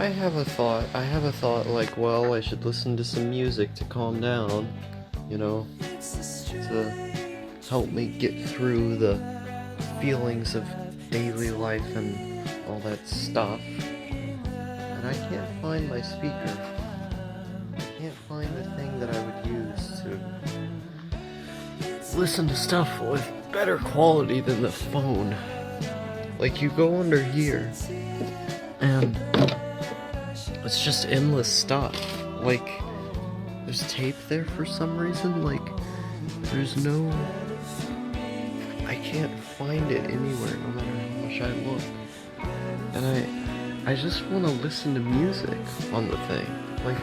I have a thought like, well, I should listen to some music to calm down, you know, to help me get through the feelings of daily life and all that stuff. And I can't find my speaker. I can't find the thing that I would use to listen to stuff with better quality than the phone. Like, you go under here, and it's just endless stuff. Like, there's tape there for some reason. Like, there's no... I can't find it anywhere, no matter how much I look. And I just want to listen to music on the thing. Like,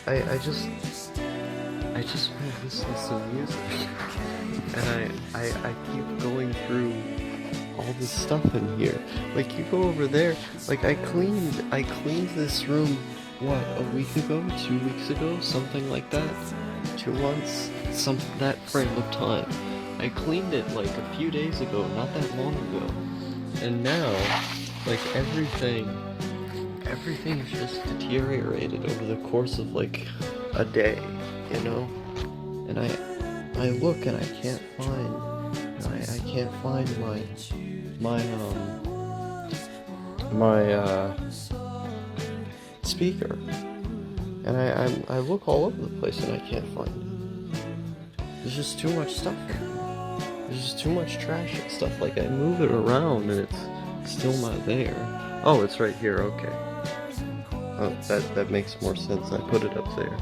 I just want to listen to some music. And I keep going through all this stuff in here. Like, you go over there, like, I cleaned this room, what, a week ago, 2 weeks ago, something like that, 2 months, that frame of time. I cleaned it like a few days ago, not that long ago, and now, like, everything is just deteriorated over the course of like a day, you know? And I look and I can't find my speaker. And I look all over the place and I can't find it. There's just too much stuff here. There's just too much trash and stuff. Like, I move it around and it's still not there. Oh, it's right here, okay. Oh, that makes more sense. I put it up there.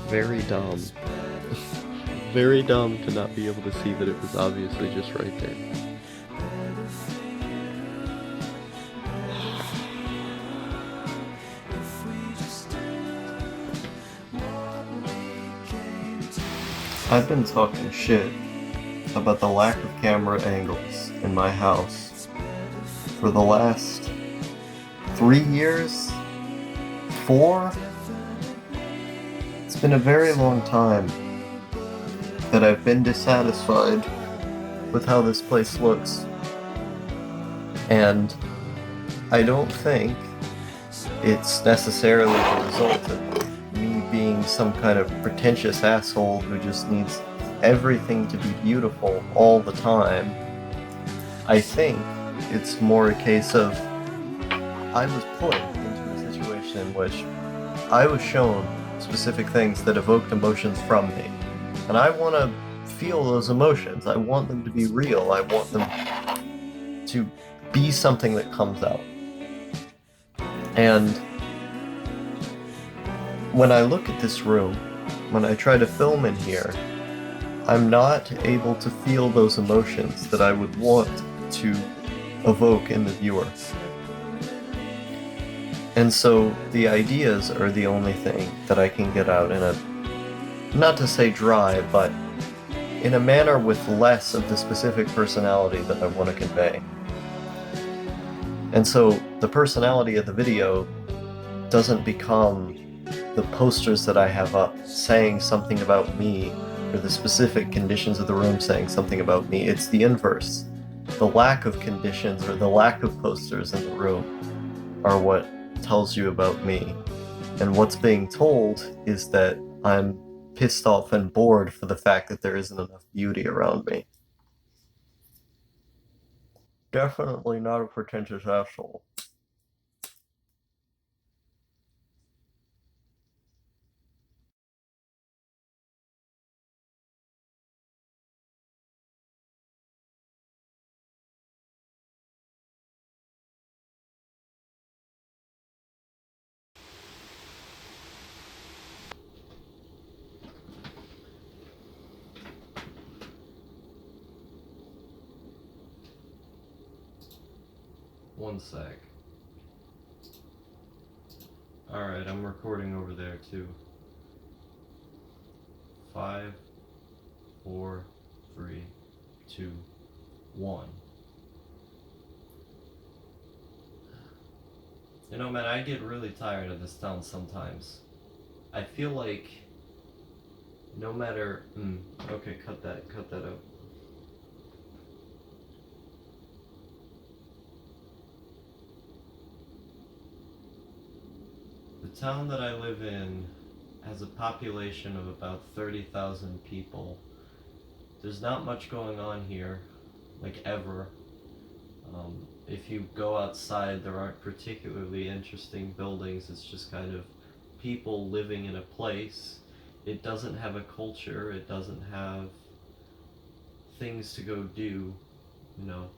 Very dumb. Very dumb to not be able to see that it was obviously just right there. I've been talking shit about the lack of camera angles in my house for the last 3 years? 4? It's been a very long time that I've been dissatisfied with how this place looks. And I don't think it's necessarily the result of me being some kind of pretentious asshole who just needs everything to be beautiful all the time. I think it's more a case of I was put into a situation in which I was shown specific things that evoked emotions from me. And I want to feel those emotions. I want them to be real. I want them to be something that comes out. And when I look at this room, when I try to film in here, I'm not able to feel those emotions that I would want to evoke in the viewer. And so the ideas are the only thing that I can get out in a, not to say dry, but in a manner with less of the specific personality that I want to convey. And so the personality of the video doesn't become the posters that I have up saying something about me, or the specific conditions of the room saying something about me. It's the inverse. The lack of conditions or the lack of posters in the room are what tells you about me. And what's being told is that I'm pissed off and bored for the fact that there isn't enough beauty around me. Definitely not a pretentious asshole. One sec. Alright, I'm recording over there too. 5, 4, 3, 2, 1. You know, man, I get really tired of this town sometimes. I feel like no matter... okay, cut that out. The town that I live in has a population of about 30,000 people. There's not much going on here, like ever. If you go outside, there aren't particularly interesting buildings. It's just kind of people living in a place. It doesn't have a culture. It doesn't have things to go do, you know.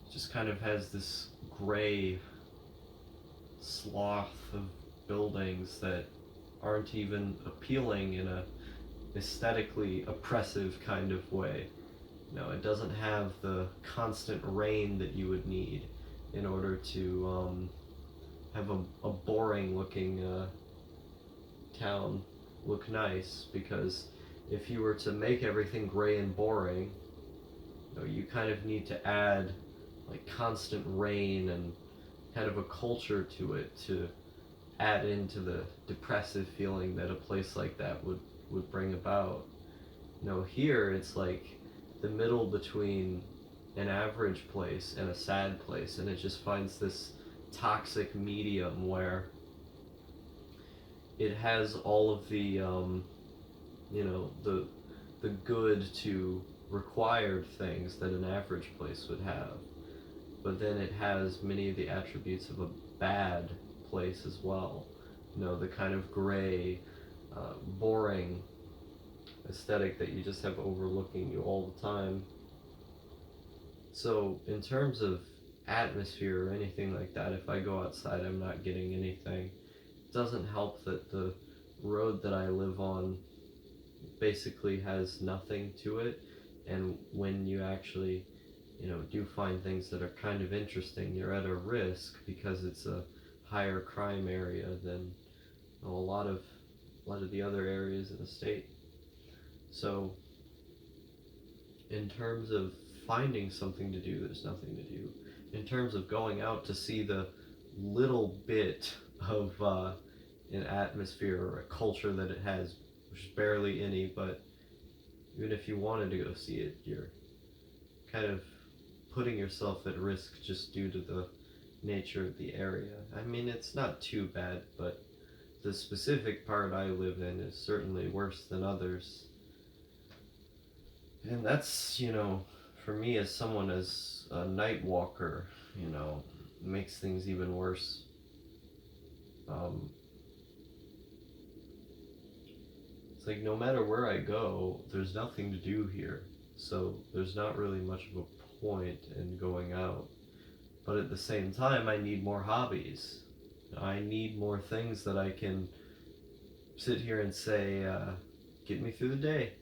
It just kind of has this gray sloth of buildings that aren't even appealing in a aesthetically oppressive kind of way. No, it doesn't have the constant rain that you would need in order to have a boring looking town look nice, because if you were to make everything gray and boring, you know, you kind of need to add like constant rain and kind of a culture to it to add into the depressive feeling that a place like that would bring about. You know, here it's like the middle between an average place and a sad place, and it just finds this toxic medium where it has all of the you know, the good to required things that an average place would have, but then it has many of the attributes of a bad place as well. You know, the kind of gray, boring aesthetic that you just have overlooking you all the time. So in terms of atmosphere or anything like that, if I go outside, I'm not getting anything. It doesn't help that the road that I live on basically has nothing to it, and when you actually, you know, do find things that are kind of interesting, you're at a risk because it's a higher crime area than a lot of the other areas in the state. So in terms of finding something to do, there's nothing to do. In terms of going out to see the little bit of an atmosphere or a culture that it has, which is barely any, but even if you wanted to go see it, you're kind of putting yourself at risk just due to the nature of the area. I mean, it's not too bad, but the specific part I live in is certainly worse than others. And that's, you know, for me as someone as a night walker, you know, makes things even worse. It's like no matter where I go, there's nothing to do here. So there's not really much of a point in going out. But at the same time, I need more hobbies. I need more things that I can sit here and say, get me through the day.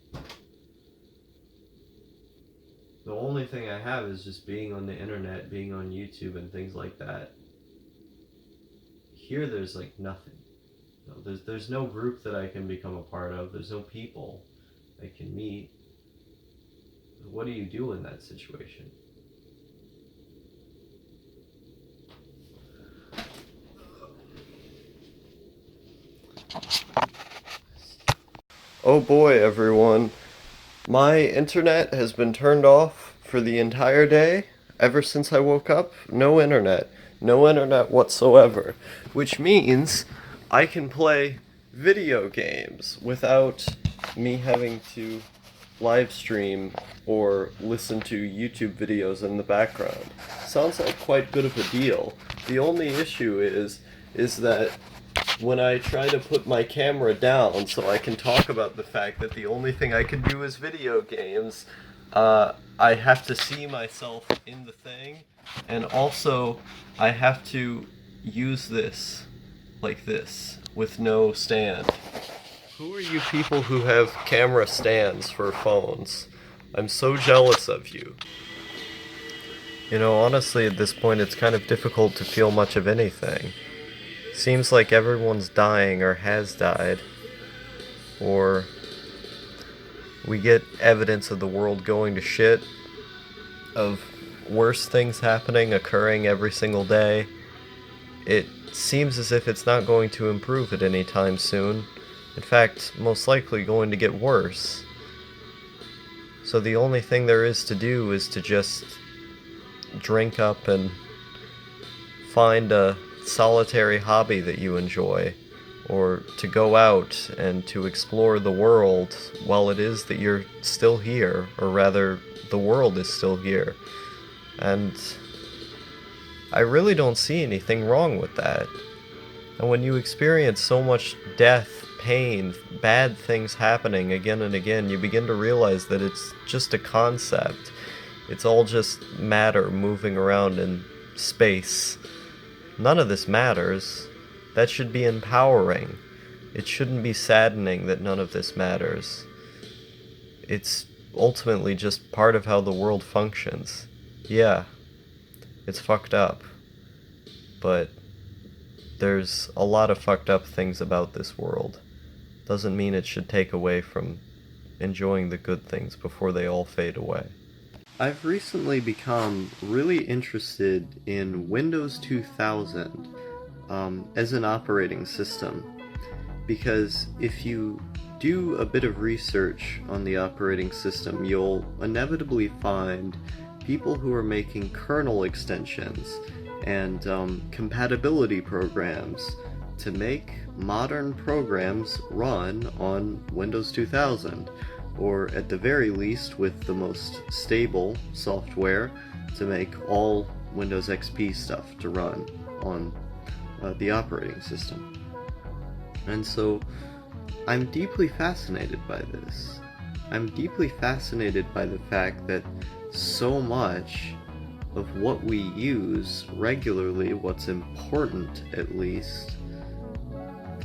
The only thing I have is just being on the internet, being on YouTube and things like that. Here there's like nothing. No, there's no group that I can become a part of. There's no people I can meet. What do you do in that situation? Oh boy, everyone. My internet has been turned off for the entire day. Ever since I woke up, no internet. No internet whatsoever. Which means I can play video games without me having to live stream or listen to YouTube videos in the background. Sounds like quite good of a deal. The only issue is that when I try to put my camera down so I can talk about the fact that the only thing I can do is video games, I have to see myself in the thing, and also I have to use this, like this, with no stand. Who are you people who have camera stands for phones? I'm so jealous of you. You know, honestly, at this point, it's kind of difficult to feel much of anything. Seems like everyone's dying or has died, or we get evidence of the world going to shit, of worse things happening, occurring every single day. It seems as if it's not going to improve at any time soon. In fact, most likely going to get worse. So the only thing there is to do is to just drink up and find a solitary hobby that you enjoy, or to go out and to explore the world while it is that you're still here, or rather, the world is still here. And I really don't see anything wrong with that. And when you experience so much death, pain, bad things happening again and again, you begin to realize that it's just a concept. It's all just matter moving around in space. None of this matters. That should be empowering. It shouldn't be saddening that none of this matters. It's ultimately just part of how the world functions. Yeah, it's fucked up. But there's a lot of fucked up things about this world. Doesn't mean it should take away from enjoying the good things before they all fade away. I've recently become really interested in Windows 2000 as an operating system, because if you do a bit of research on the operating system, you'll inevitably find people who are making kernel extensions and compatibility programs to make modern programs run on Windows 2000, or at the very least with the most stable software to make all Windows XP stuff to run on the operating system. And so I'm deeply fascinated by this. I'm deeply fascinated by the fact that so much of what we use regularly, what's important at least,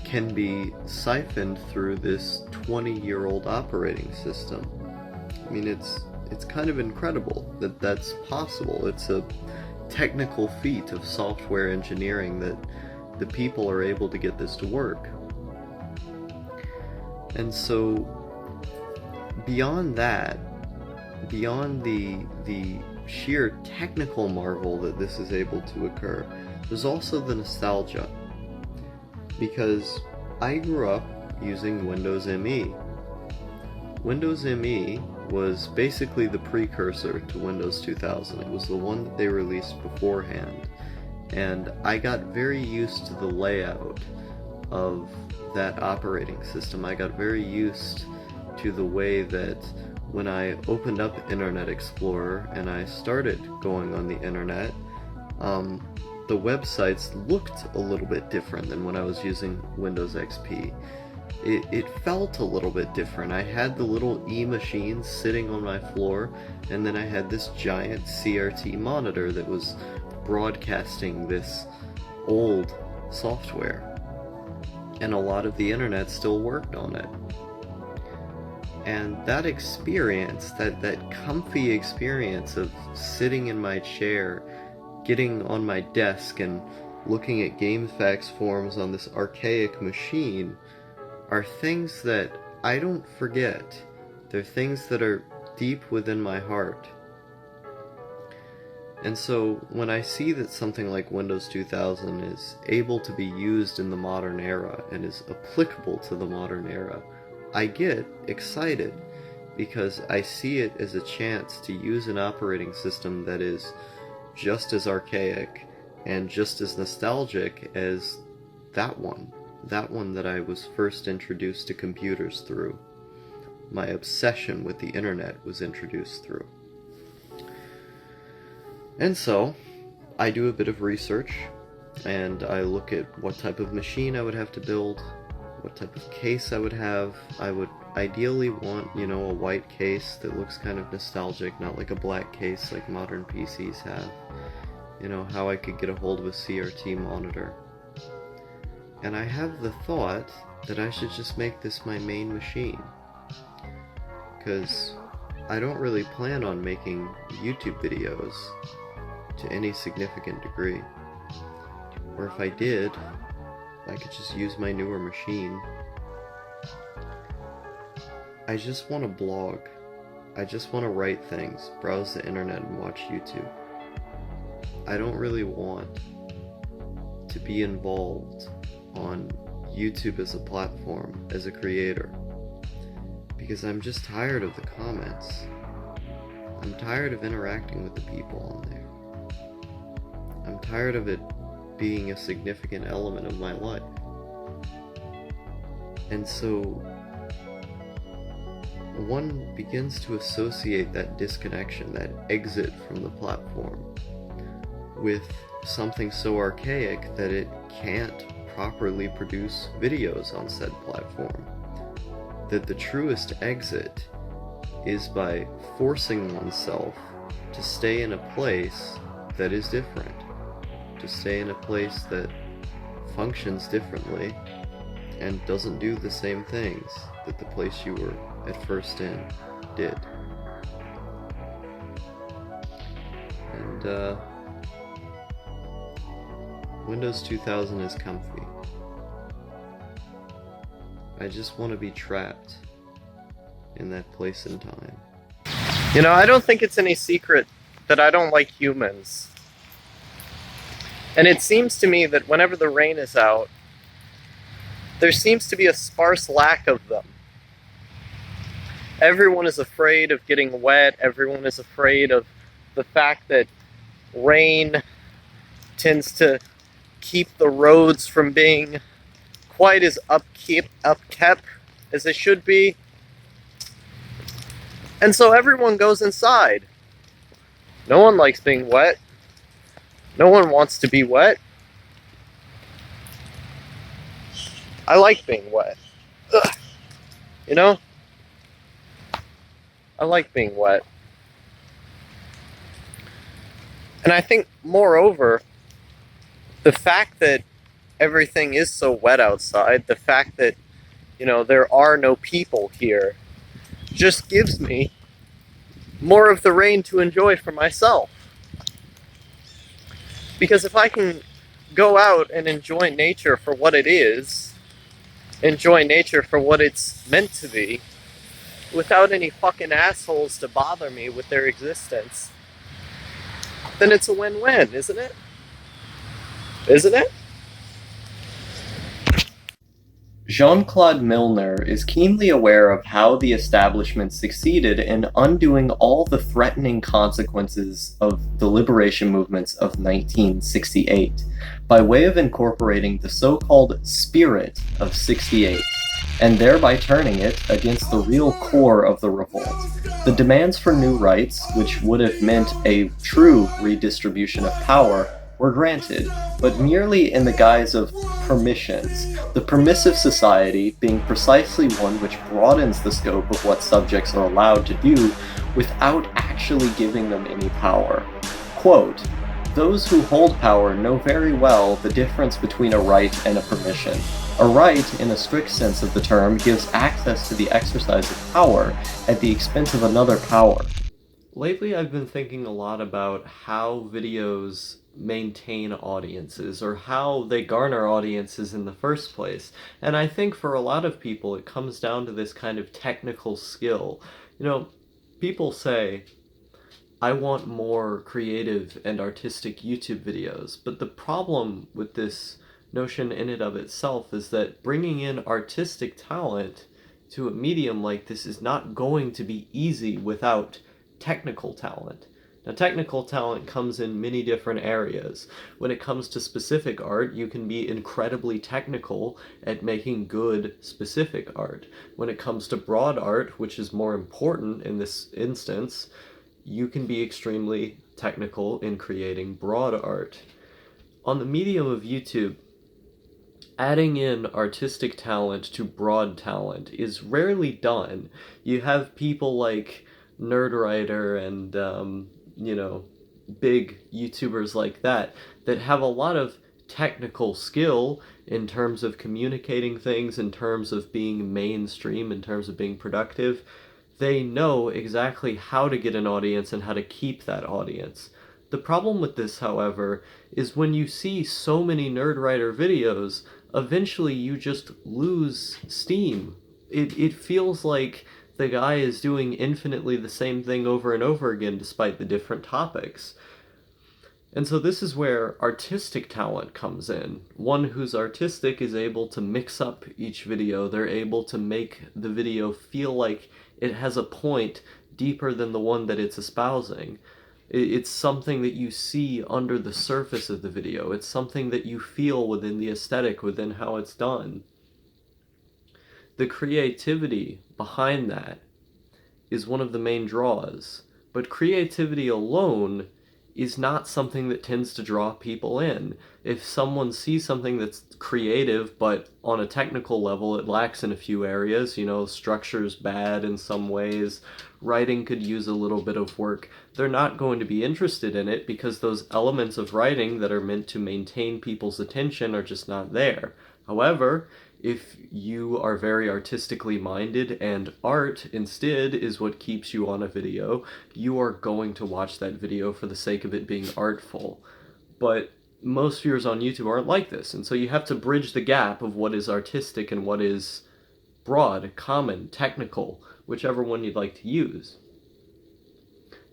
can be siphoned through this 20-year-old operating system. I mean, it's kind of incredible that that's possible. It's a technical feat of software engineering that the people are able to get this to work. And so, beyond that, beyond the sheer technical marvel that this is able to occur, there's also the nostalgia. Because I grew up using Windows ME. Windows ME was basically the precursor to Windows 2000. It was the one that they released beforehand. And I got very used to the layout of that operating system. I got very used to the way that when I opened up Internet Explorer and I started going on the internet, the websites looked a little bit different than when I was using Windows XP. It felt a little bit different. I had the little E-machine sitting on my floor, and then I had this giant CRT monitor that was broadcasting this old software. And a lot of the internet still worked on it. And that experience, that comfy experience of sitting in my chair, getting on my desk and looking at GameFAQs forums on this archaic machine, are things that I don't forget. They're things that are deep within my heart. And so when I see that something like Windows 2000 is able to be used in the modern era and is applicable to the modern era, I get excited, because I see it as a chance to use an operating system that is just as archaic and just as nostalgic as that one that I was first introduced to computers through. My obsession with the internet was introduced through. And so, I do a bit of research, and I look at what type of machine I would have to build, what type of case I would have. I would ideally want, a white case that looks kind of nostalgic, not like a black case like modern PCs have. How I could get a hold of a CRT monitor. And I have the thought that I should just make this my main machine. Because I don't really plan on making YouTube videos to any significant degree. Or if I did, I could just use my newer machine. I just want to blog. I just want to write things, browse the internet, and watch YouTube. I don't really want to be involved on YouTube as a platform, as a creator, because I'm just tired of the comments. I'm tired of interacting with the people on there. I'm tired of it being a significant element of my life. And so one begins to associate that disconnection, that exit from the platform, with something so archaic that it can't properly produce videos on said platform. That the truest exit is by forcing oneself to stay in a place that is different, to stay in a place that functions differently and doesn't do the same things that the place you were at first in did. And Windows 2000 is comfy. I just want to be trapped in that place and time. You know, I don't think it's any secret that I don't like humans. And it seems to me that whenever the rain is out, there seems to be a sparse lack of them. Everyone is afraid of getting wet. Everyone is afraid of the fact that rain tends to keep the roads from being quite as upkept as they should be. And so everyone goes inside. No one likes being wet. No one wants to be wet. I like being wet. Ugh. You know? I like being wet. And I think, moreover, the fact that everything is so wet outside, the fact that, you know, there are no people here, just gives me more of the rain to enjoy for myself. Because if I can go out and enjoy nature for what it is, enjoy nature for what it's meant to be, without any fucking assholes to bother me with their existence, then it's a win-win, isn't it? Isn't it? Jean-Claude Milner is keenly aware of how the establishment succeeded in undoing all the threatening consequences of the liberation movements of 1968 by way of incorporating the so-called spirit of '68 and thereby turning it against the real core of the revolt. The demands for new rights, which would have meant a true redistribution of power, were granted, but merely in the guise of permissions, the permissive society being precisely one which broadens the scope of what subjects are allowed to do without actually giving them any power. Quote, "Those who hold power know very well the difference between a right and a permission. A right, in a strict sense of the term, gives access to the exercise of power at the expense of another power." Lately, I've been thinking a lot about how videos maintain audiences, or how they garner audiences in the first place. And I think for a lot of people, it comes down to this kind of technical skill. You know, people say, I want more creative and artistic YouTube videos, but the problem with this notion in and of itself is that bringing in artistic talent to a medium like this is not going to be easy without technical talent. Now, technical talent comes in many different areas. When it comes to specific art, you can be incredibly technical at making good specific art. When it comes to broad art, which is more important in this instance, you can be extremely technical in creating broad art. On the medium of YouTube, adding in artistic talent to broad talent is rarely done. You have people like Nerdwriter and, you know, big YouTubers like that have a lot of technical skill in terms of communicating things, in terms of being mainstream, in terms of being productive. They know exactly how to get an audience and how to keep that audience. The problem with this, however, is when you see so many Nerdwriter videos, eventually you just lose steam. It feels like the guy is doing infinitely the same thing over and over again despite the different topics. And so this is where artistic talent comes in. One who's artistic is able to mix up each video. They're able to make the video feel like it has a point deeper than the one that it's espousing. It's something that you see under the surface of the video. It's something that you feel within the aesthetic, within how it's done. The creativity behind that is one of the main draws. But creativity alone is not something that tends to draw people in. If someone sees something that's creative, but on a technical level it lacks in a few areas, structure's bad in some ways, writing could use a little bit of work, they're not going to be interested in it because those elements of writing that are meant to maintain people's attention are just not there. However, if you are very artistically minded and art instead is what keeps you on a video, you are going to watch that video for the sake of it being artful. But most viewers on YouTube aren't like this, and so you have to bridge the gap of what is artistic and what is broad, common, technical, whichever one you'd like to use.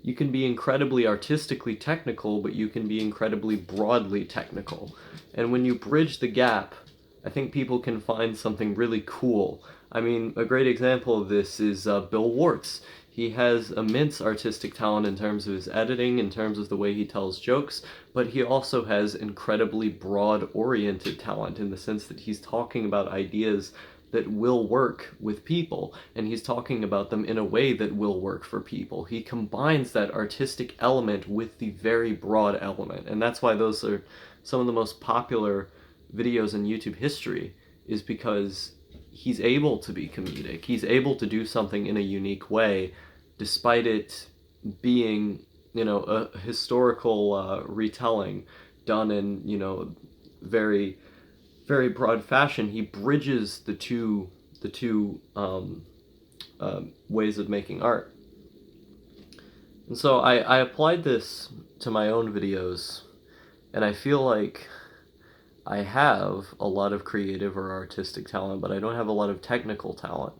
You can be incredibly artistically technical, but you can be incredibly broadly technical. And when you bridge the gap, I think people can find something really cool. I mean, a great example of this is Bill Wartz. He has immense artistic talent in terms of his editing, in terms of the way he tells jokes, but he also has incredibly broad-oriented talent in the sense that he's talking about ideas that will work with people, and he's talking about them in a way that will work for people. He combines that artistic element with the very broad element, and that's why those are some of the most popular videos in YouTube history, is because he's able to be comedic. He's able to do something in a unique way, despite it being, a historical retelling done in, very, very broad fashion. He bridges the two ways of making art. And so I applied this to my own videos, and I feel like I have a lot of creative or artistic talent, but I don't have a lot of technical talent.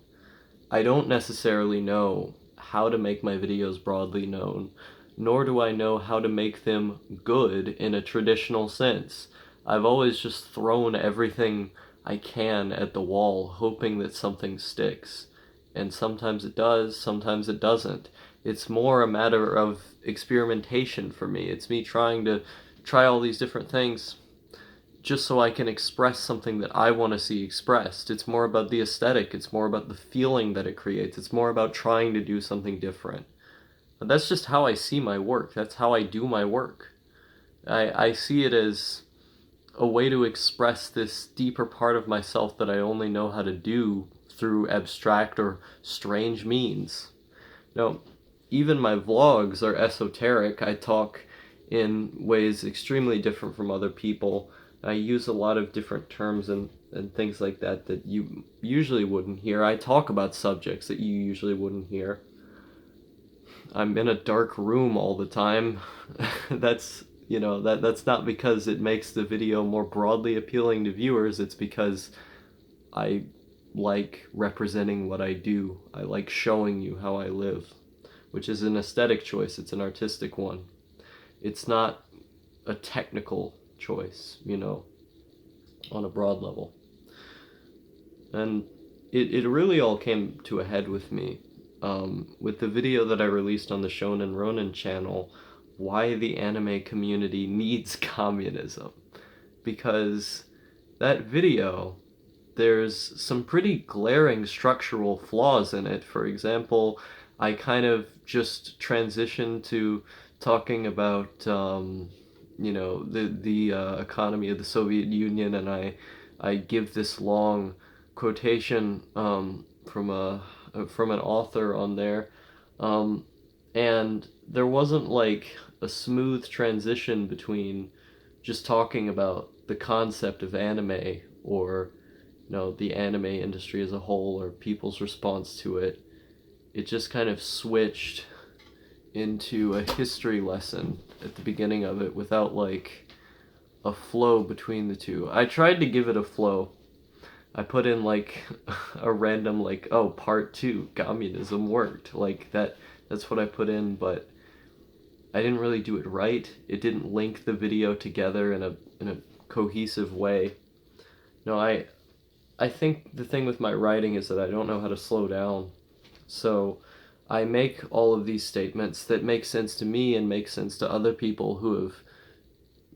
I don't necessarily know how to make my videos broadly known, nor do I know how to make them good in a traditional sense. I've always just thrown everything I can at the wall, hoping that something sticks. And sometimes it does, sometimes it doesn't. It's more a matter of experimentation for me. It's me trying to try all these different things just so I can express something that I want to see expressed. It's more about the aesthetic, it's more about the feeling that it creates, it's more about trying to do something different. But that's just how I see my work, that's how I do my work. I see it as a way to express this deeper part of myself that I only know how to do through abstract or strange means. Even my vlogs are esoteric. I talk in ways extremely different from other people. I use a lot of different terms and things like that that you usually wouldn't hear. I talk about subjects that you usually wouldn't hear. I'm in a dark room all the time. That's not because it makes the video more broadly appealing to viewers. It's because I like representing what I do. I like showing you how I live, which is an aesthetic choice. It's an artistic one. It's not a technical choice, on a broad level. And it really all came to a head with me with the video that I released on the Shonen Ronin channel, why the anime community needs communism. Because that video, there's some pretty glaring structural flaws in it. For example, I kind of just transitioned to talking about the economy of the Soviet Union, and I give this long quotation from an author on there, and there wasn't like a smooth transition between just talking about the concept of anime or the anime industry as a whole or people's response to it. It just kind of switched into a history lesson at the beginning of it without like a flow between the two. I tried to give it a flow. I put in like a random like, oh, part 2, communism worked. Like that's what I put in, but I didn't really do it right. It didn't link the video together in a cohesive way. No, I think the thing with my writing is that I don't know how to slow down. So I make all of these statements that make sense to me and make sense to other people who have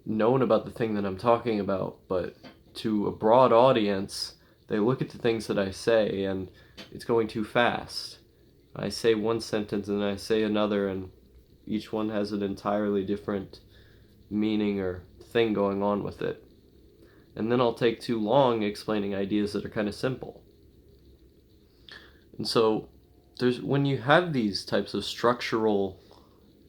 known about the thing that I'm talking about, but to a broad audience, they look at the things that I say and it's going too fast. I say one sentence and I say another, and each one has an entirely different meaning or thing going on with it. And then I'll take too long explaining ideas that are kind of simple. And so when you have these types of structural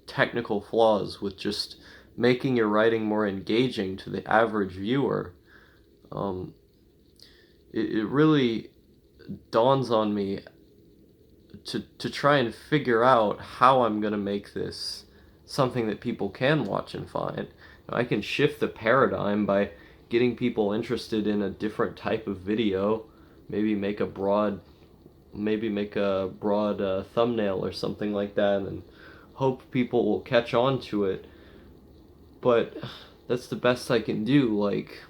technical flaws with just making your writing more engaging to the average viewer, um, it really dawns on me to try and figure out how I'm going to make this something that people can watch and find. I can shift the paradigm by getting people interested in a different type of video, maybe make a broad thumbnail or something like that, and hope people will catch on to it. But that's the best I can do. Like,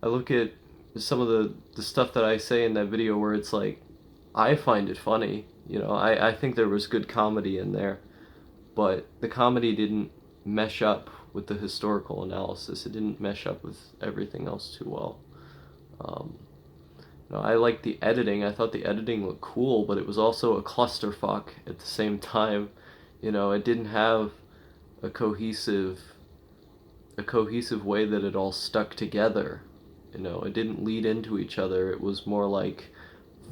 I look at some of the stuff that I say in that video where it's like, I find it funny. I think there was good comedy in there, but the comedy didn't mesh up with the historical analysis. It didn't mesh up with everything else too well. Um, I liked the editing. I thought the editing looked cool, but it was also a clusterfuck at the same time. It didn't have a cohesive way that it all stuck together. It didn't lead into each other. It was more like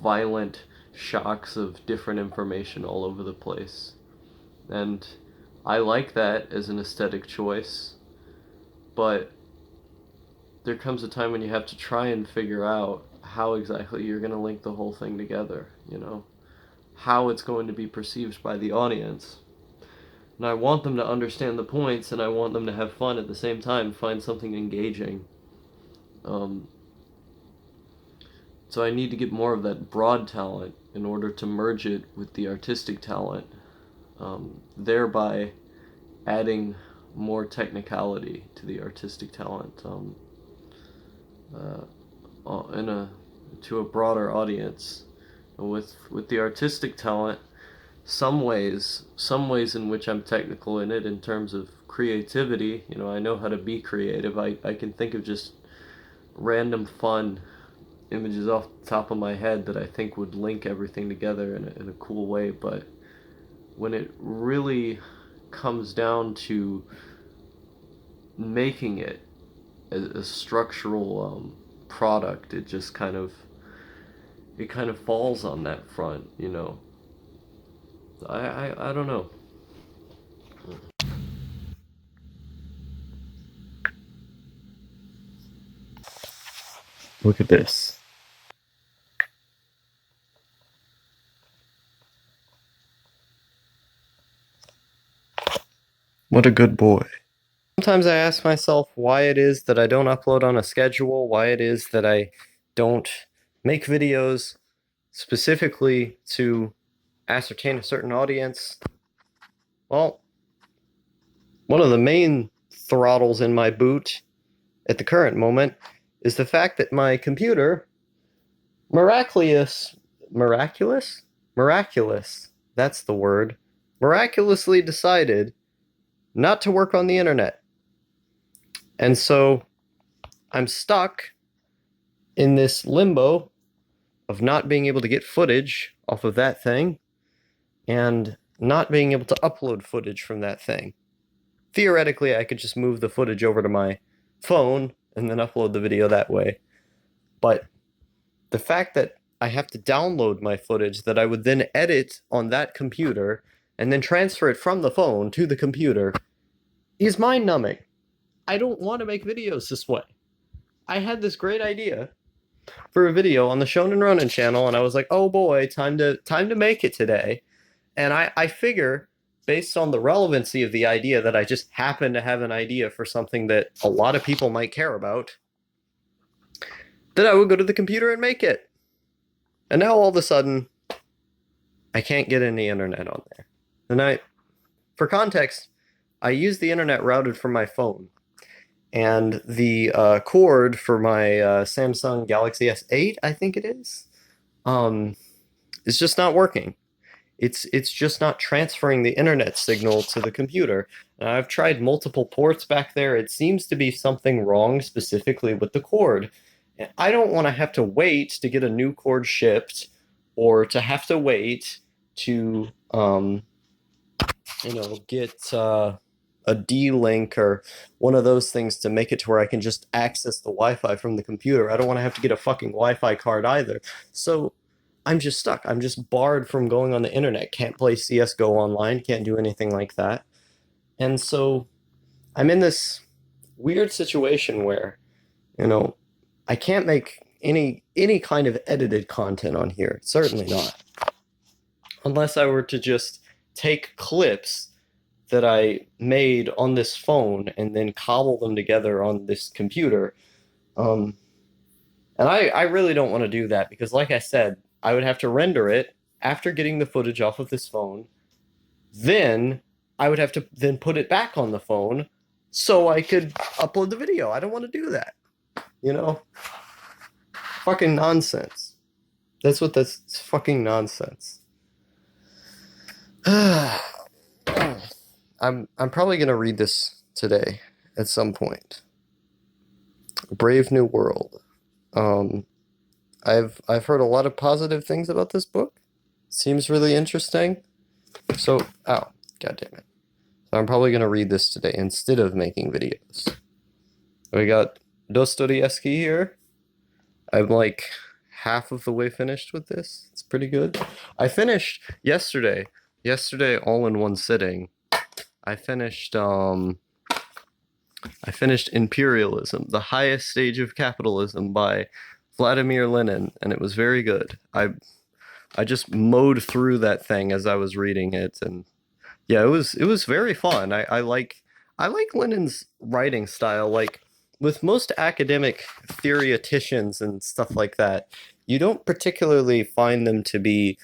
violent shocks of different information all over the place. And I like that as an aesthetic choice, but there comes a time when you have to try and figure out how exactly you're going to link the whole thing together, how it's going to be perceived by the audience. And I want them to understand the points, and I want them to have fun at the same time, find something engaging. So I need to get more of that broad talent in order to merge it with the artistic talent, thereby adding more technicality to the artistic talent, to a broader audience. With the artistic talent, some ways in which I'm technical in it in terms of creativity. I know how to be creative. I can think of just random fun images off the top of my head that I think would link everything together in a cool way, but when it really comes down to making it a structural product, it just kind of falls on that front. I don't know. Look at this. What a good boy. Sometimes I ask myself why it is that I don't upload on a schedule, why it is that I don't make videos specifically to ascertain a certain audience. Well, one of the main throttles in my boot at the current moment is the fact that my computer miraculous, that's the word, miraculously decided not to work on the internet. And so I'm stuck in this limbo of not being able to get footage off of that thing and not being able to upload footage from that thing. Theoretically, I could just move the footage over to my phone and then upload the video that way. But the fact that I have to download my footage that I would then edit on that computer and then transfer it from the phone to the computer is mind-numbing. I don't want to make videos this way. I had this great idea for a video on the Shonen Ronin channel, and I was like, oh boy, time to make it today. And I figure, based on the relevancy of the idea, that I just happen to have an idea for something that a lot of people might care about, that I would go to the computer and make it. And now all of a sudden, I can't get any internet on there. And for context, I use the internet routed from my phone. And the cord for my Samsung Galaxy S8, I think it is just not working. It's just not transferring the internet signal to the computer. And I've tried multiple ports back there. It seems to be something wrong specifically with the cord. And I don't want to have to wait to get a new cord shipped or to have to wait to get a D-Link or one of those things to make it to where I can just access the Wi-Fi from the computer. I don't want to have to get a fucking Wi-Fi card either. So I'm just stuck. I'm just barred from going on the internet. Can't play CS:GO online. Can't do anything like that. And so I'm in this weird situation where, you know, I can't make any kind of edited content on here. Certainly not. Unless I were to just take clips that I made on this phone and then cobble them together on this computer. And I really don't want to do that because, like I said, I would have to render it after getting the footage off of this phone. Then I would have to then put it back on the phone so I could upload the video. I don't want to do that. You know? Fucking nonsense. That's fucking nonsense. I'm probably gonna read this today at some point. Brave New World. I've heard a lot of positive things about this book. Seems really interesting. So, oh, god damn it. So I'm probably gonna read this today instead of making videos. We got Dostoevsky here. I'm like half of the way finished with this. It's pretty good. I finished yesterday all in one sitting. I finished Imperialism, the highest stage of capitalism by Vladimir Lenin, and it was very good. I just mowed through that thing as I was reading it, and yeah, it was very fun. I like Lenin's writing style. Like with most academic theoreticians and stuff like that, you don't particularly find them to be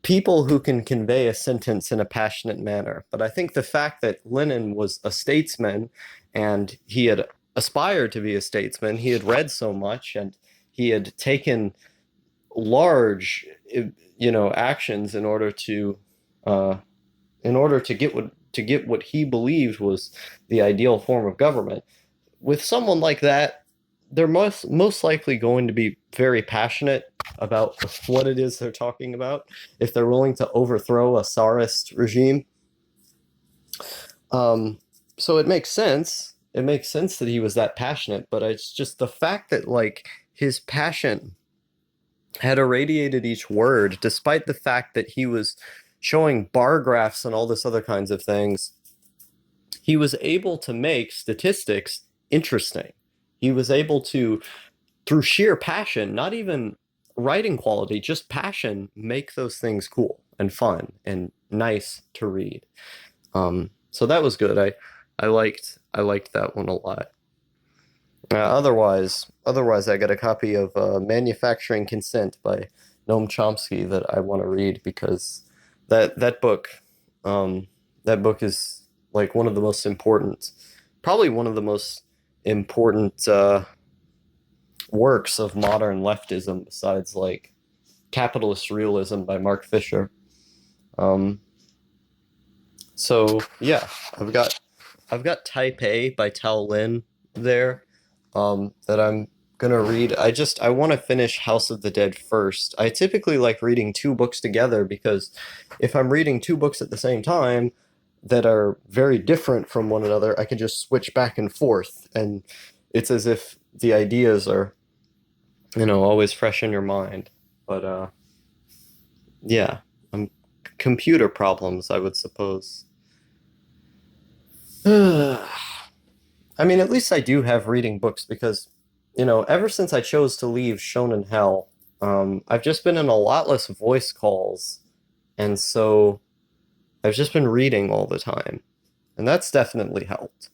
people who can convey a sentence in a passionate manner. But I think the fact that Lenin was a statesman and he had aspired to be a statesman, he had read so much and he had taken large, actions in order to get what he believed was the ideal form of government. With someone like that, they're most likely going to be very passionate about what it is they're talking about if they're willing to overthrow a Tsarist regime. So it makes sense. It makes sense that he was that passionate, but it's just the fact that like his passion had irradiated each word, despite the fact that he was showing bar graphs and all this other kinds of things. He was able to make statistics interesting. He was able to, through sheer passion, not even writing quality, just passion, make those things cool and fun and nice to read. So that was good. I liked that one a lot. Otherwise, I got a copy of Manufacturing Consent by Noam Chomsky that I want to read because that book is like one of the most important, probably one of the most important works of modern leftism besides like Capitalist Realism by Mark Fisher. So yeah, I've got Type A by Tao Lin there that I'm gonna read. I want to finish House of the Dead first. I typically like reading two books together because if I'm reading two books at the same time that are very different from one another, I can just switch back and forth, and it's as if the ideas are, always fresh in your mind. But yeah, computer problems, I would suppose. I mean, at least I do have reading books because, ever since I chose to leave Shonen Hell, I've just been in a lot less voice calls, and so I've just been reading all the time, and that's definitely helped.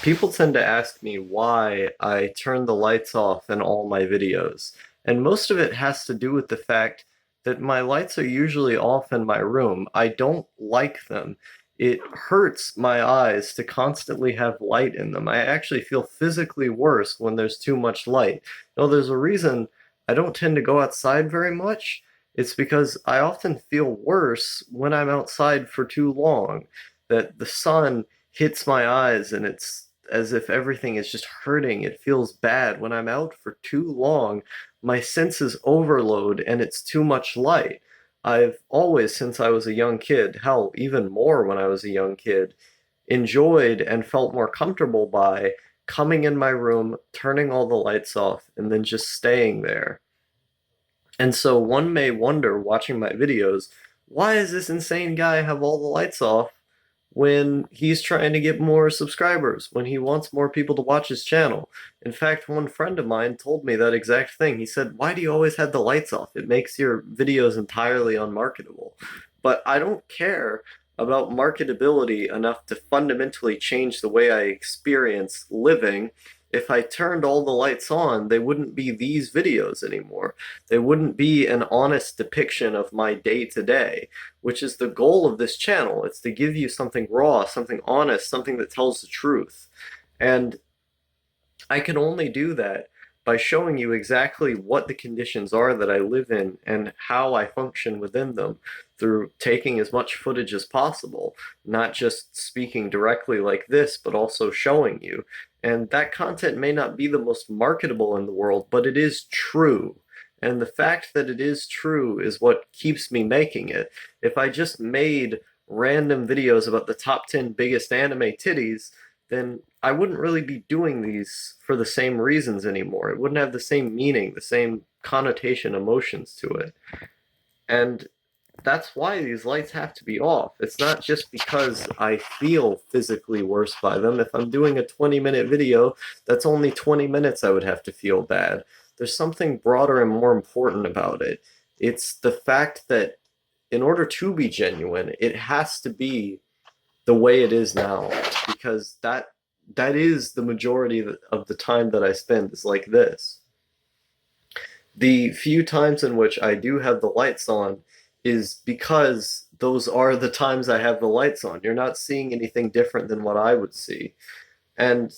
People tend to ask me why I turn the lights off in all my videos, and most of it has to do with the fact that my lights are usually off in my room. I don't like them. It hurts my eyes to constantly have light in them. I actually feel physically worse when there's too much light. No, there's a reason I don't tend to go outside very much. It's because I often feel worse when I'm outside for too long, that the sun hits my eyes and it's as if everything is just hurting. It feels bad when I'm out for too long. My senses overload and it's too much light. I've always, since I was a young kid, hell, even more when I was a young kid, enjoyed and felt more comfortable by coming in my room, turning all the lights off, and then just staying there. And so one may wonder, watching my videos, why does this insane guy have all the lights off when he's trying to get more subscribers, when he wants more people to watch his channel? In fact, one friend of mine told me that exact thing. He said, "Why do you always have the lights off? It makes your videos entirely unmarketable." But I don't care about marketability enough to fundamentally change the way I experience living. If I turned all the lights on, they wouldn't be these videos anymore. They wouldn't be an honest depiction of my day to day, which is the goal of this channel. It's to give you something raw, something honest, something that tells the truth. And I can only do that by showing you exactly what the conditions are that I live in and how I function within them through taking as much footage as possible, not just speaking directly like this, but also showing you. And that content may not be the most marketable in the world, but it is true. And the fact that it is true is what keeps me making it. If I just made random videos about the top 10 biggest anime titties, then I wouldn't really be doing these for the same reasons anymore. It wouldn't have the same meaning, the same connotation, emotions to it. And that's why these lights have to be off. It's not just because I feel physically worse by them. If I'm doing a 20-minute video, that's only 20 minutes I would have to feel bad. There's something broader and more important about it. It's the fact that in order to be genuine, it has to be the way it is now, because that is the majority of the time that I spend is like this. The few times in which I do have the lights on is because those are the times I have the lights on. You're not seeing anything different than what I would see. And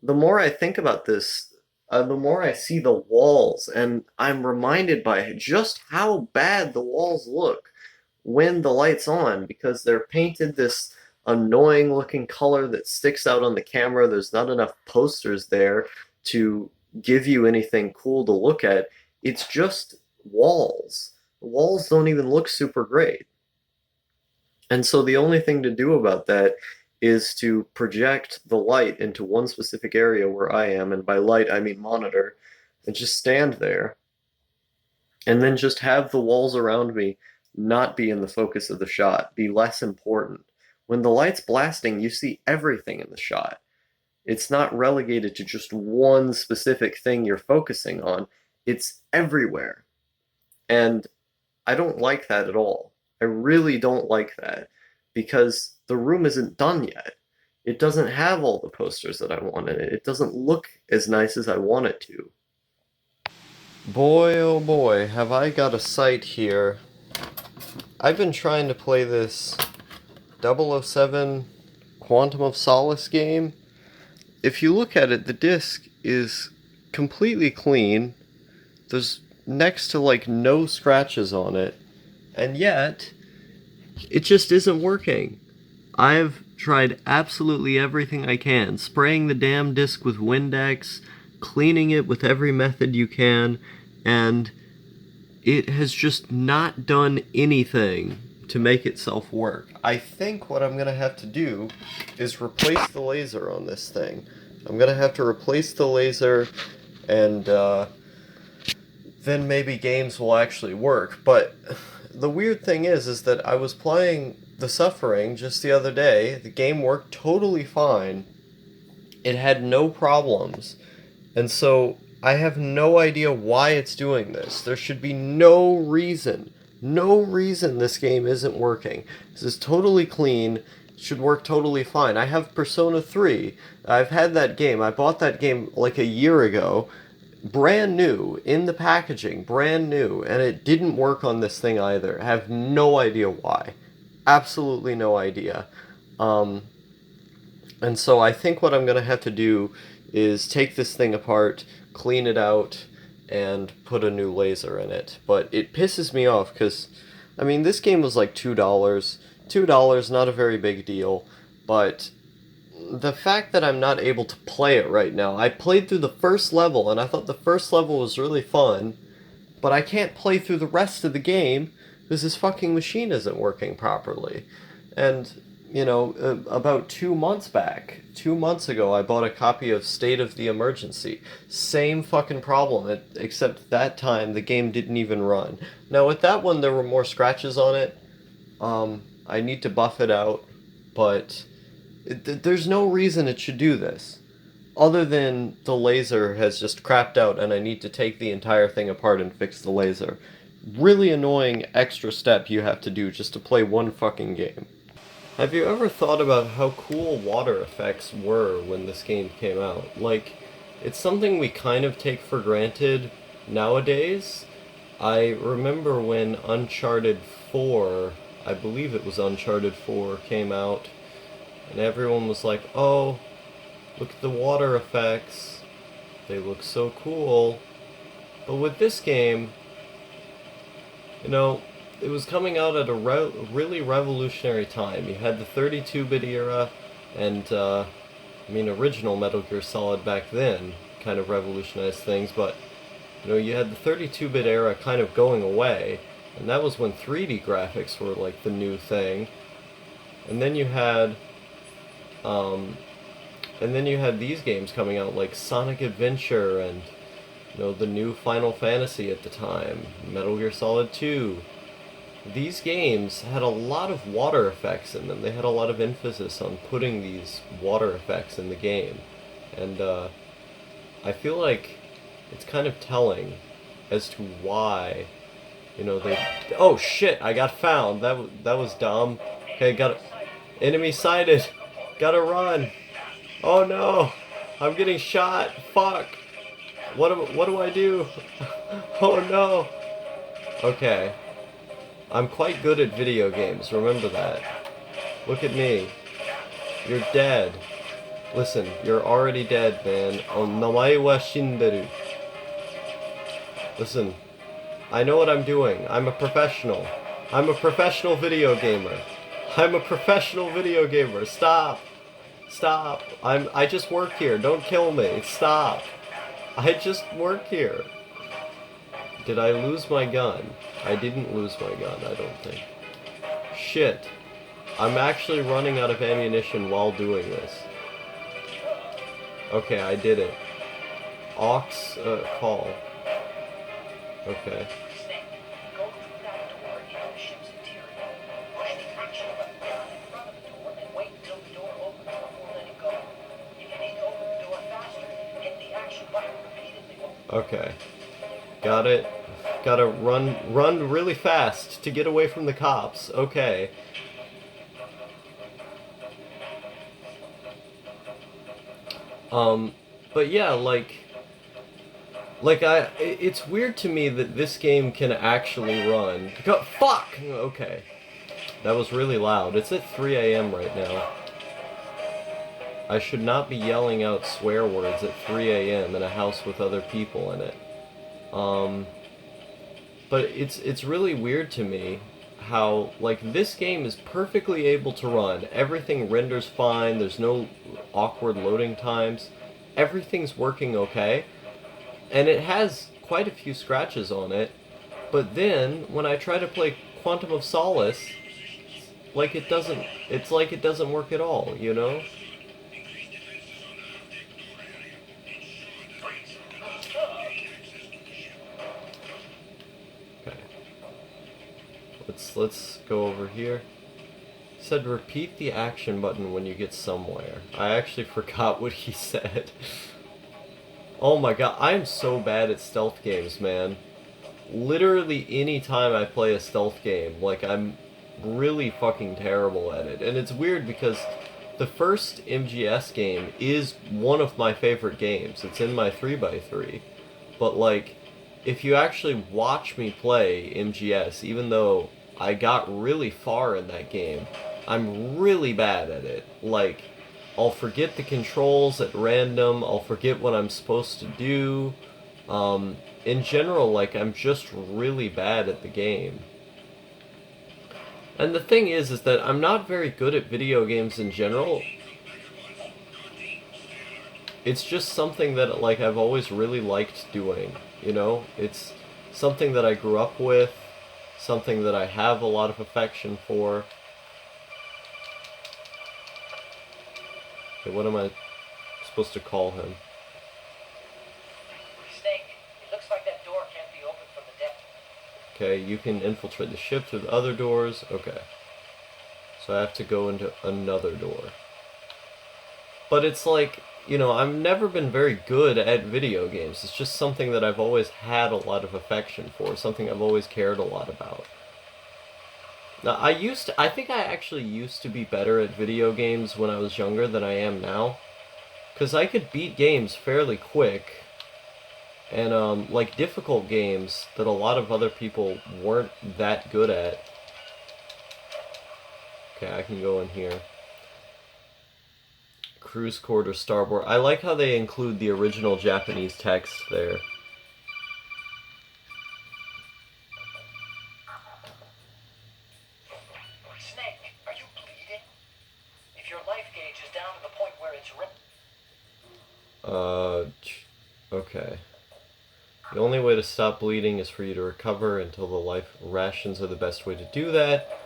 the more I think about this, the more I see the walls, and I'm reminded by just how bad the walls look when the light's on, because they're painted this annoying looking color that sticks out on the camera. There's not enough posters there to give you anything cool to look at. It's just walls. The walls don't even look super great. And so the only thing to do about that is to project the light into one specific area where I am, and by light I mean monitor, and just stand there. And then just have the walls around me not be in the focus of the shot, be less important. When the light's blasting, you see everything in the shot. It's not relegated to just one specific thing you're focusing on. It's everywhere. And I don't like that at all. I really don't like that, because the room isn't done yet. It doesn't have all the posters that I want in it. It doesn't look as nice as I want it to. Boy, oh boy, have I got a sight here. I've been trying to play this 007 Quantum of Solace game. If you look at it, the disc is completely clean. There's next to like no scratches on it. And yet, it just isn't working. I've tried absolutely everything I can, spraying the damn disc with Windex, cleaning it with every method you can, and it has just not done anything to make itself work. I think what I'm going to have to do is replace the laser on this thing. I'm going to have to replace the laser, and then maybe games will actually work. But the weird thing is that I was playing The Suffering just the other day. The game worked totally fine. It had no problems. And so I have no idea why it's doing this. There should be no reason this game isn't working. This is totally clean. It should work totally fine. I have Persona 3. I've had that game. I bought that game like a year ago. Brand new, in the packaging, brand new, and it didn't work on this thing either. I have no idea why. Absolutely no idea. And so I think what I'm going to have to do is take this thing apart, clean it out, and put a new laser in it. But it pisses me off because, I mean, this game was like $2. $2, not a very big deal, but the fact that I'm not able to play it right now, I played through the first level and I thought the first level was really fun, but I can't play through the rest of the game because this fucking machine isn't working properly. And, you know, about 2 months back, 2 months ago, I bought a copy of State of the Emergency. Same fucking problem, except that time the game didn't even run. Now, with that one, there were more scratches on it. I need to buff it out, but there's no reason it should do this. Other than the laser has just crapped out and I need to take the entire thing apart and fix the laser. Really annoying extra step you have to do just to play one fucking game. Have you ever thought about how cool water effects were when this game came out? Like, it's something we kind of take for granted nowadays. I remember when Uncharted 4, I believe it was Uncharted 4, came out, and everyone was like, oh, look at the water effects. They look so cool. But with this game, you know, it was coming out at a really revolutionary time. You had the 32-bit era, and, I mean, original Metal Gear Solid back then kind of revolutionized things, but, you know, you had the 32-bit era kind of going away, and that was when 3D graphics were, like, the new thing. And then you had, these games coming out like Sonic Adventure and, you know, the new Final Fantasy at the time, Metal Gear Solid 2. These games had a lot of water effects in them. They had a lot of emphasis on putting these water effects in the game. And I feel like it's kind of telling as to why, you know, they... Oh shit, I got found. That was dumb. Okay, got it. Enemy sighted. Gotta run. Oh no! I'm getting shot! Fuck! What do I do? Oh no! Okay. I'm quite good at video games, remember that. Look at me. You're dead. Listen, you're already dead, man. Namae wa shinderu. Listen, I know what I'm doing. I'm a professional. I'm a professional video gamer. I'm a professional video gamer. Stop! Stop. I just work here. Don't kill me. Stop. I just work here. Did I lose my gun? I didn't lose my gun, I don't think. Shit. I'm actually running out of ammunition while doing this. Okay, I did it. Aux, call. Okay. Okay. Got it. Gotta run really fast to get away from the cops. Okay. But yeah, it's weird to me that this game can actually run. Fuck! Okay. That was really loud. It's at 3 a.m. right now. I should not be yelling out swear words at 3 a.m. in a house with other people in it. But it's really weird to me how, like, this game is perfectly able to run. Everything renders fine, there's no awkward loading times. Everything's working okay. And it has quite a few scratches on it. But then, when I try to play Quantum of Solace, it's like it doesn't work at all, you know? Let's go over here. It said repeat the action button when you get somewhere. I actually forgot what he said. Oh my god, I am so bad at stealth games, man. Literally any time I play a stealth game, like, I'm really fucking terrible at it. And it's weird because the first MGS game is one of my favorite games. It's in my 3x3. But, like, if you actually watch me play MGS, even though I got really far in that game, I'm really bad at it. Like, I'll forget the controls at random, I'll forget what I'm supposed to do, In general, like, I'm just really bad at the game. And the thing is that I'm not very good at video games in general. It's just something that, like, I've always really liked doing, you know? It's something that I grew up with, something that I have a lot of affection for. Okay, what am I supposed to call him? Snake, it looks like that door can't be opened from the deck. Okay, you can infiltrate the ship through the other doors. Okay. So I have to go into another door. But it's like, you know, I've never been very good at video games. It's just something that I've always had a lot of affection for, something I've always cared a lot about. Now, I think I actually used to be better at video games when I was younger than I am now. Because I could beat games fairly quick. And, like, difficult games that a lot of other people weren't that good at. Okay, I can go in here. Cruise quarter starboard. I like how they include the original Japanese text there. Snake, are you bleeding? If your life gauge is down to the point where it's ripped. Okay. The only way to stop bleeding is for you to recover until the life rations are the best way to do that.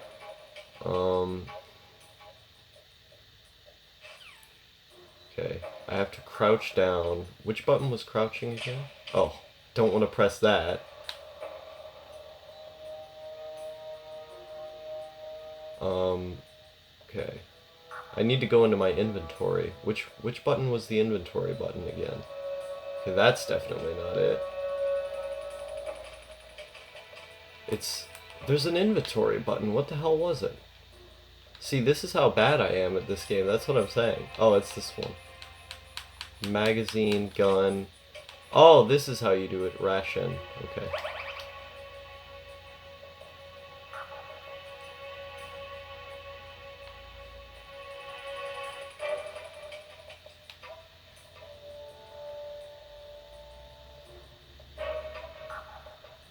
Okay. I have to crouch down. Which button was crouching again? Oh, don't want to press that. Okay. I need to go into my inventory. Which button was the inventory button again? Okay, that's definitely not it. There's an inventory button. What the hell was it? See, this is how bad I am at this game. That's what I'm saying. Oh, it's this one. Magazine, gun. Oh, this is how you do it. Ration. Okay.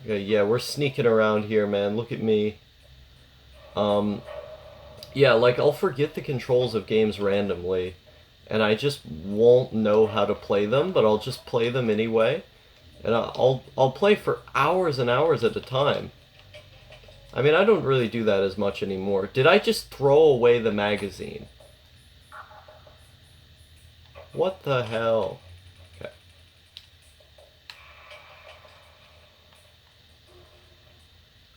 Yeah, we're sneaking around here, man. Look at me. Yeah, like, I'll forget the controls of games randomly, and I just won't know how to play them, but I'll just play them anyway. And I'll play for hours and hours at a time. I mean, I don't really do that as much anymore. Did I just throw away the magazine? What the hell? Okay.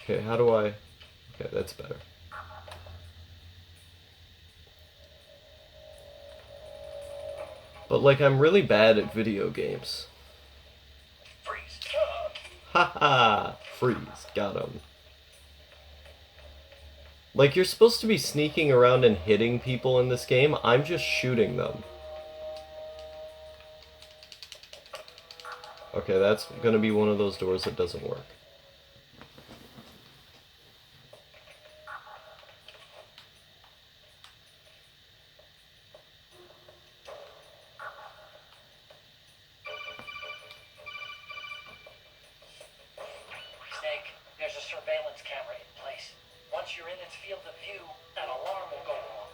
Okay, how do I... Okay, that's better. But, like, I'm really bad at video games. Freeze. Haha! Freeze. Got him. Like, you're supposed to be sneaking around and hitting people in this game. I'm just shooting them. Okay, that's gonna be one of those doors that doesn't work. Snake, there's a surveillance camera in place. Once you're in its field of view, an alarm will go off.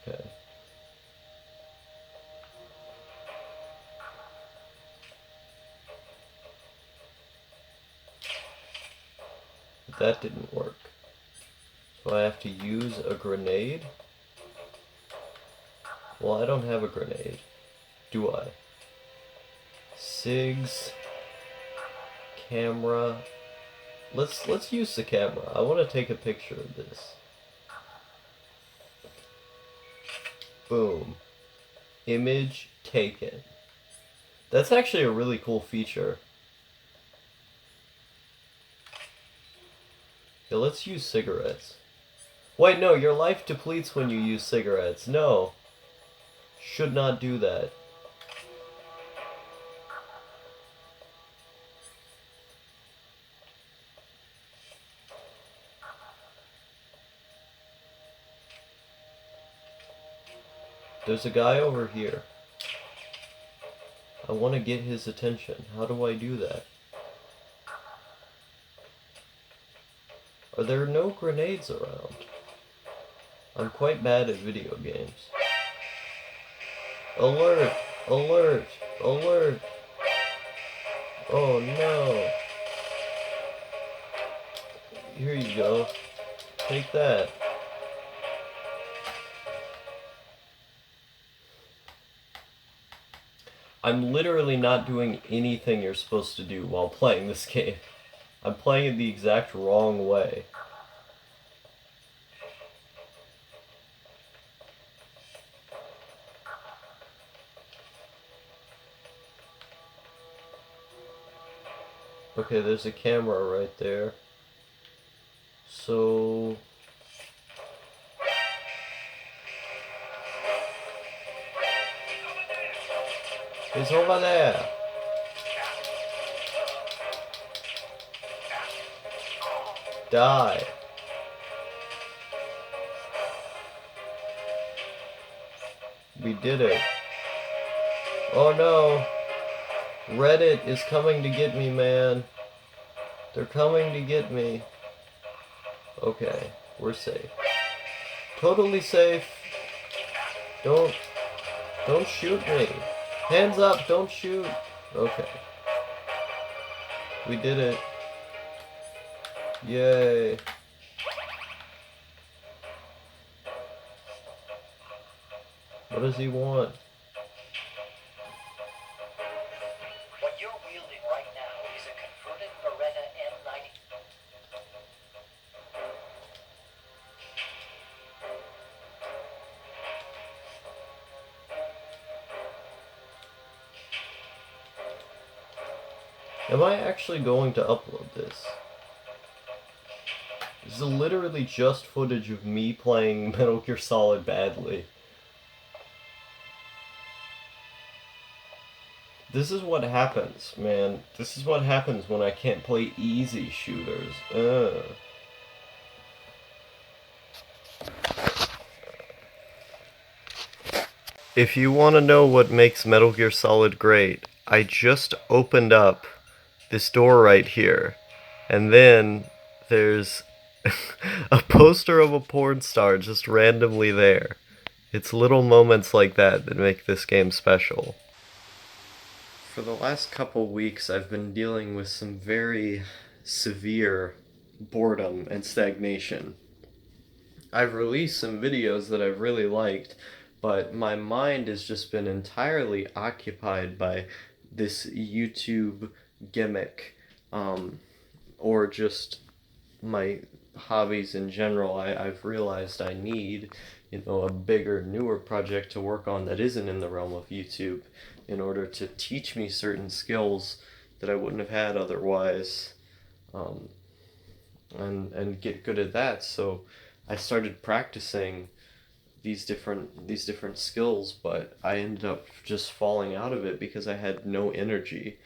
Okay. But that didn't work. So I have to use a grenade? Well, I don't have a grenade. Do I? SIGs. Camera. Let's use the camera. I want to take a picture of this. Boom. Image taken. That's actually a really cool feature. Yeah, let's use cigarettes. Wait, no, your life depletes when you use cigarettes. No. Should not do that. There's a guy over here. I want to get his attention. How do I do that? Are there no grenades around? I'm quite bad at video games. Alert! Alert! Alert! Oh no! Here you go. Take that. I'm literally not doing anything you're supposed to do while playing this game. I'm playing it the exact wrong way. Okay, there's a camera right there. So... he's over there! Die! We did it. Oh no! Reddit is coming to get me, man. They're coming to get me. Okay, we're safe. Totally safe. Don't shoot me. Hands up, don't shoot. Okay. We did it. Yay. What does he want? What you're wielding right now is a converted Beretta M90. Am I actually going to upload this? This is literally just footage of me playing Metal Gear Solid badly. This is what happens, man. This is what happens when I can't play easy shooters. If you want to know what makes Metal Gear Solid great, I just opened up this door right here, and then there's a poster of a porn star just randomly there. It's little moments like that that make this game special. For the last couple weeks, I've been dealing with some very severe boredom and stagnation. I've released some videos that I've really liked, but my mind has just been entirely occupied by this YouTube gimmick, or just my hobbies in general. I've realized I need, a bigger, newer project to work on that isn't in the realm of YouTube in order to teach me certain skills that I wouldn't have had otherwise, and get good at that. So I started practicing these different skills, but I ended up just falling out of it because I had no energy.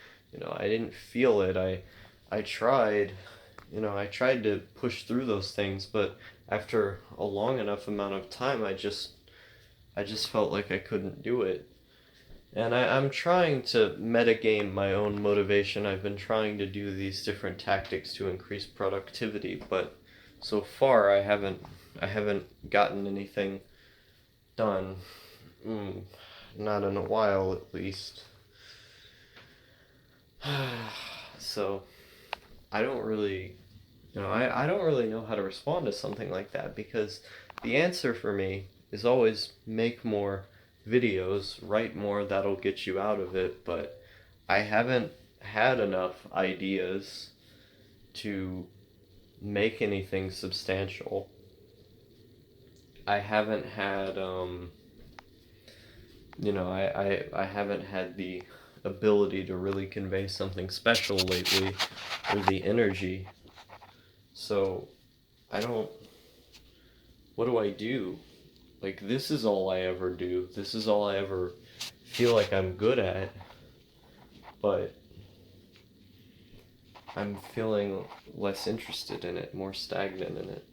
I didn't feel it. I tried, I tried to push through those things, but after a long enough amount of time, I just felt like I couldn't do it. And I'm trying to metagame my own motivation. I've been trying to do these different tactics to increase productivity, but so far I haven't gotten anything done. Not in a while, at least. So I don't really, I don't really know how to respond to something like that, because the answer for me is always make more videos, write more, that'll get you out of it, but I haven't had enough ideas to make anything substantial. I haven't had, I haven't had the ability to really convey something special lately, or the energy. So, what do I do? Like, this is all I ever do. This is all I ever feel like I'm good at. But I'm feeling less interested in it, more stagnant in it,